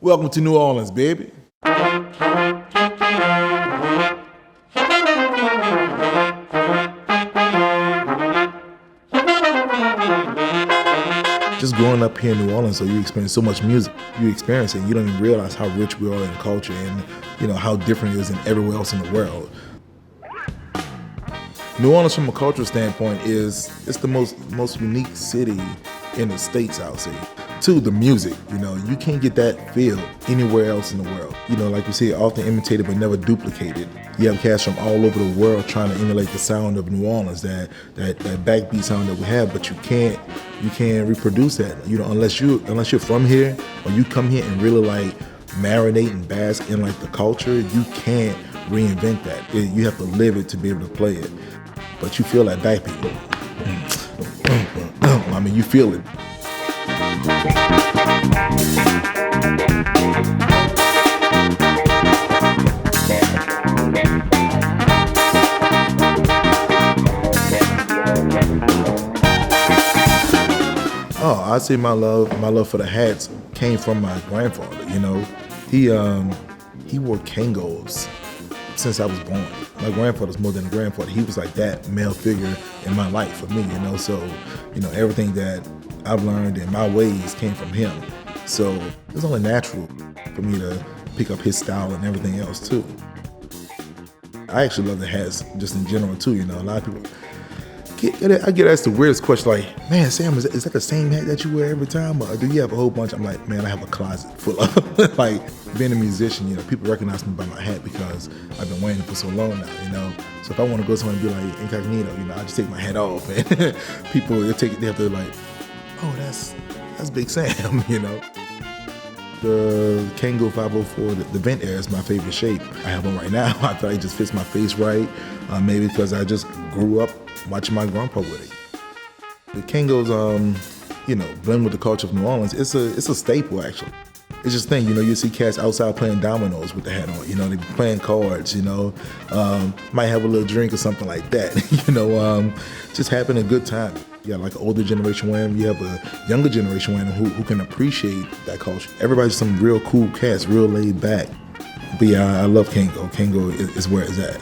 Welcome to New Orleans, baby. Just growing up here in New Orleans, so you experience so much music. You experience it, and you don't even realize how rich we are in culture and how different it is than everywhere else in the world. New Orleans, from a cultural standpoint, it's the most unique city in the States, I would say. Two, the music, you can't get that feel anywhere else in the world. Like you say, often imitated but never duplicated. You have cats from all over the world trying to emulate the sound of New Orleans, that backbeat sound that we have, but you can't reproduce that. Unless you're from here, or you come here and really like marinate and bask in like the culture, you can't reinvent that. You have to live it to be able to play it. But you feel that backbeat. I mean, you feel it. Oh, I'd say my love for the hats came from my grandfather. He wore Kangols since I was born. My grandfather's more than a grandfather. He was like that male figure in my life for me. So everything that I've learned in my ways came from him. So it's only natural for me to pick up his style and everything else too. I actually love the hats just in general too. A lot of people I get asked the weirdest question, like, man, Sam, is that the same hat that you wear every time, or do you have a whole bunch? I'm like, man, I have a closet full of like, being a musician, people recognize me by my hat because I've been wearing it for so long now, So if I want to go somewhere and be like incognito, I just take my hat off, and people they have to like, oh, that's Big Sam, The Kangol 504, the vent air is my favorite shape. I have one right now. I thought it just fits my face right, maybe because I just grew up watching my grandpa with it. The Kangols, blend with the culture of New Orleans. It's a staple, actually. It's just a thing, you see cats outside playing dominoes with the hat on, they be playing cards, might have a little drink or something like that, just having a good time. You got like an older generation wearing them, you have a younger generation wearing them who can appreciate that culture. Everybody's some real cool cats, real laid back. But yeah, I love Kangol. Kangol is where it's at.